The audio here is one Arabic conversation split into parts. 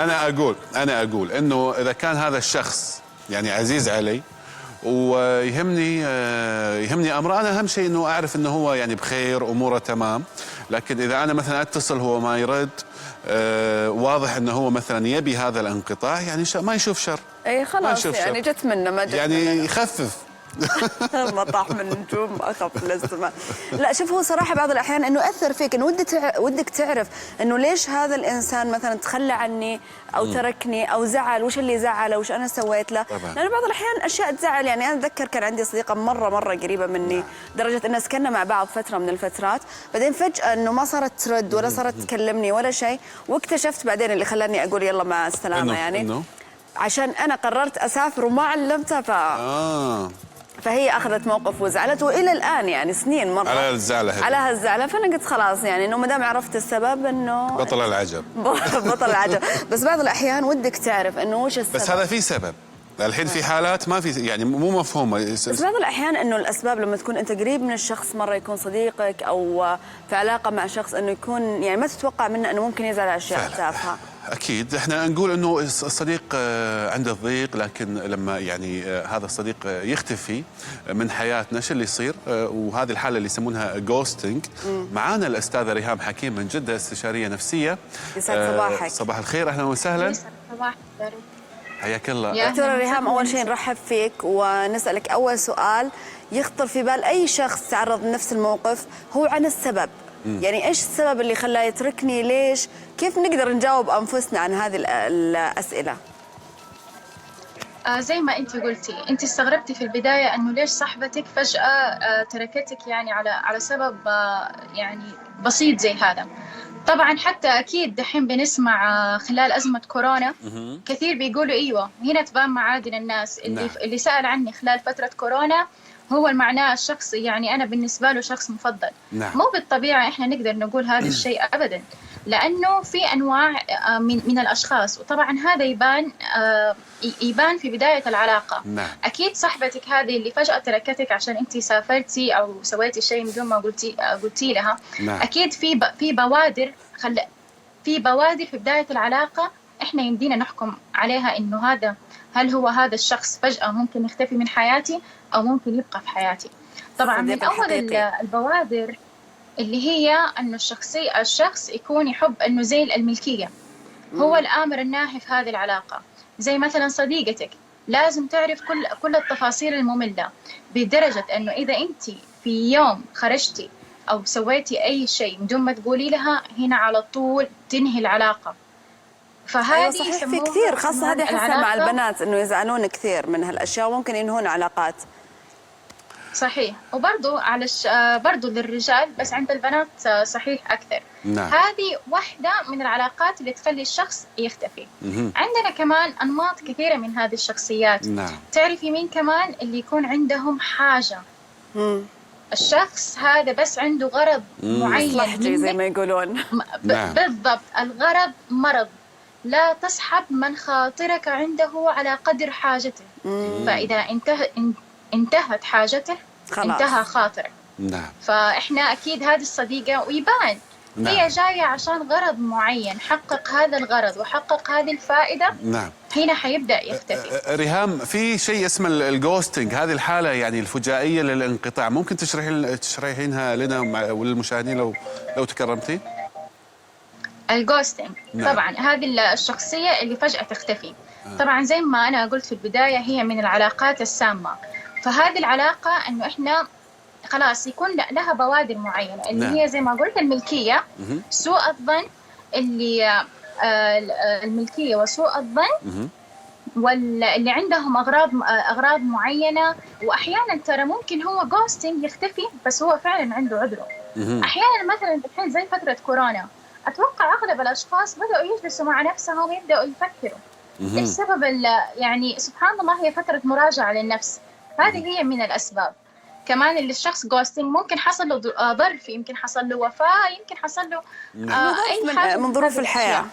انا اقول انه اذا كان هذا الشخص يعني عزيز علي ويهمني امره، انا اهم شيء انه اعرف انه هو يعني بخير، اموره تمام. لكن اذا انا مثلا اتصل هو ما يرد، واضح انه هو مثلا يبي هذا الانقطاع، يعني ما يشوف شر. اي خلاص يعني جت منه ما جت يعني منه. يخفف. مطاح من النجوم اخف للسماء. لا شوف، هو صراحه بعض الاحيان انه اثر فيك، انه ودك تعرف انه ليش هذا الانسان مثلا تخلى عني او تركني او زعل، وش اللي زعله، وش انا سويت له. طبعا. لانه بعض الاحيان اشياء تزعل. يعني انا اتذكر كان عندي صديقه مره قريبه مني، لدرجه ان سكننا مع بعض فتره من الفترات، بعدين فجاه انه ما صارت ترد ولا صارت تكلمني ولا شيء، واكتشفت بعدين اللي خلاني اقول يلا مع السلامه يعني عشان انا قررت اسافر وما علمتها فهي اخذت موقف وزعلت، والى الان يعني سنين مره على الزعله هذه، على هالزعله. فانا قلت خلاص يعني انه ما دام عرفت السبب انه بطل العجب. بطل العجب. بس بعض الاحيان ودك تعرف انه وش السبب. بس هذا في سبب. الحين في حالات ما في، يعني مو مفهومه. بس بعض الاحيان انه الاسباب لما تكون انت قريب من الشخص، مره يكون صديقك او في علاقه مع شخص، انه يكون يعني ما تتوقع منه انه ممكن يزعل على اشياء تافهه. اكيد احنا نقول انه الصديق عنده الضيق، لكن لما يعني هذا الصديق يختفي من حياتنا شو اللي يصير؟ وهذه الحاله اللي يسمونها جوستنج. معانا الاستاذه ريهام حكيم من جده، استشاريه نفسيه. يسعد صباحك. صباح الخير، اهلا وسهلا. يسعد صباحك. حياك الله. دكتورة ريهام، أول شيء نرحب فيك ونسألك أول سؤال يخطر في بال أي شخص تعرض لنفس الموقف، هو عن السبب. يعني إيش السبب اللي خلاه يتركني؟ ليش؟ كيف نقدر نجاوب أنفسنا عن هذه الأسئلة؟ زي ما أنت قلتي، أنت استغربتي في البداية أنه ليش صاحبتك فجأة تركتك، يعني على سبب يعني بسيط زي هذا. طبعا حتى أكيد دحين بنسمع خلال أزمة كورونا كثير بيقولوا أيوة هنا تبان معادن الناس. اللي سأل عني خلال فترة كورونا هو معناه الشخص، يعني أنا بالنسبة له شخص مفضل. مو بالطبيعة إحنا نقدر نقول هذا الشيء أبدا، لأنه في أنواع من الأشخاص، وطبعا هذا يبان في بداية العلاقة. أكيد صاحبتك هذه اللي فجأة تركتك عشان أنت سافرتي أو سويتي شيء من دون ما قلتي لها. أكيد في بوادر في بداية العلاقة إحنا يمدينا نحكم عليها إنه هل هو هذا الشخص فجأة ممكن يختفي من حياتي أو ممكن يبقى في حياتي. طبعا من أول البوادر اللي هي إنه الشخص يكون يحب إنه زي الملكية، هو الآمر الناهي في هذه العلاقة. زي مثلا صديقتك لازم تعرف كل التفاصيل المملة، بدرجة إنه إذا أنت في يوم خرجتي أو سويتي أي شيء بدون ما تقولي لها، هنا على طول تنهي العلاقة. فهذه صحيح في كثير، خاصة هذه حسها مع البنات إنه يزعلون كثير من هالأشياء وممكن ينهون علاقات. صحيح. وبرضو برضو للرجال، بس عند البنات صحيح أكثر. هذه واحدة من العلاقات اللي تخلي الشخص يختفي. عندنا كمان أنماط كثيرة من هذه الشخصيات. تعرفي مين كمان؟ اللي يكون عندهم حاجة. الشخص هذا بس عنده غرض معين زي ما يقولون. بالضبط. الغرض مرض، لا تصحب من خاطرك عنده على قدر حاجته. فإذا انتهت حاجته خلاص انتهى خاطرك. فإحنا أكيد هذه الصديقة ويبان هي جاية عشان غرض معين، حقق هذا الغرض وحقق هذه الفائدة. هنا حيبدأ يختفي. ريهام، في شيء اسمه الجوستنج، هذه الحالة يعني الفجائية للانقطاع، ممكن تشرحينها لنا وللمشاهدين لو تكرمتي؟ الجوستنج طبعا هذه الشخصية اللي فجأة تختفي. طبعا زي ما أنا قلت في البداية هي من العلاقات السامة. فهذه العلاقة إنه إحنا خلاص يكون لها بوادر معينة اللي هي زي ما قلت الملكية، سوء الظن، اللي الملكية وسوء الظن، واللي عندهم أغراض معينة. وأحيانا ترى ممكن هو جوستنج يختفي بس هو فعلا عنده عذره. أحيانا مثلا الحين زي فترة كورونا، أتوقع أغلب الأشخاص بدأوا يجلسوا مع نفسهم ويبدأوا يفكروا إيش سبب يعني سبحان الله هي فترة مراجعة للنفس. هذه هي من الأسباب. كمان اللي الشخص جوستنج ممكن حصل له ظرف، يمكن حصل له وفاة، يمكن حصل له أي حاجة من ظروف الحياة.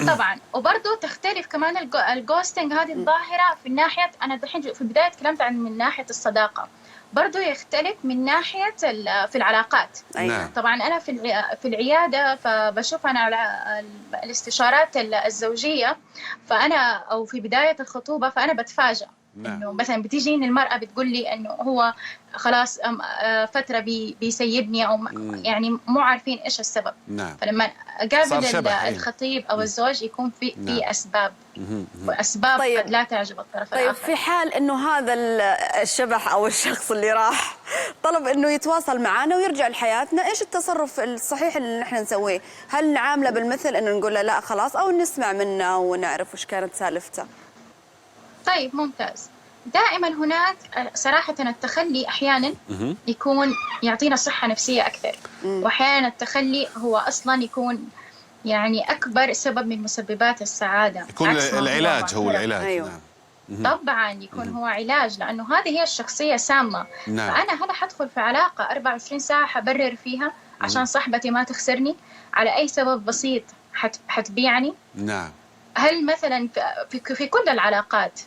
طبعا. وبرضه تختلف كمان الجوستنج هذه الظاهرة في ناحية، أنا دحين في البداية تكلمت عن من ناحية الصداقة، برضو يختلف من ناحية في العلاقات. نعم. طبعا أنا في العيادة فبشوف أنا الاستشارات الزوجية، فأنا أو في بداية الخطوبة فأنا بتفاجأ إنه مثلا بتيجيني المرأة بتقول لي إنه هو خلاص فترة بيسيبني أو يعني مو عارفين إيش السبب. فلما أقابل الخطيب أو الزوج يكون في أسباب، وأسباب طيب. قد لا تعجب الطرف طيب الآخر. في حال إنه هذا الشبح أو الشخص اللي راح طلب إنه يتواصل معنا ويرجع لحياتنا، إيش التصرف الصحيح اللي نحن نسويه؟ هل نعامله بالمثل إنه نقول له لا خلاص، أو نسمع منه ونعرف وش كانت سالفته؟ طيب ممتاز. دائما هناك صراحة التخلي أحيانا يكون يعطينا صحة نفسية أكثر، وأحيانا التخلي هو أصلا يكون يعني أكبر سبب من مسببات السعادة. يكون العلاج هو العلاج. أيوه. طبعا يكون هو علاج، لأنه هذه هي الشخصية سامة. فأنا هل حدخل في علاقة 24 ساعة حبرر فيها عشان صاحبتي ما تخسرني على أي سبب بسيط حتبيعني؟ نعم. هل مثلا في كل العلاقات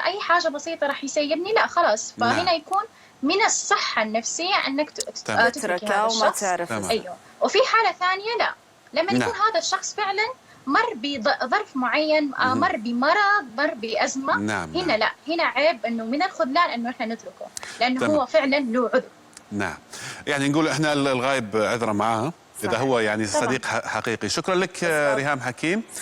أي حاجة بسيطة راح يسيبني؟ لا خلاص. فهنا يكون من الصحة النفسية أنك تترك هذا الشخص. أيوه. وفي حالة ثانية لا، لما يكون هذا الشخص فعلا مر بظرف معين، مر بمرض، مر بأزمة. هنا لا، هنا عيب إنه من الخذلان إنه إحنا نتركه، لأنه هو فعلا له عذر. نعم. يعني نقول إحنا الغايب عذرا معاه إذا هو يعني صديق حقيقي. شكرا لك ريهام حكيم.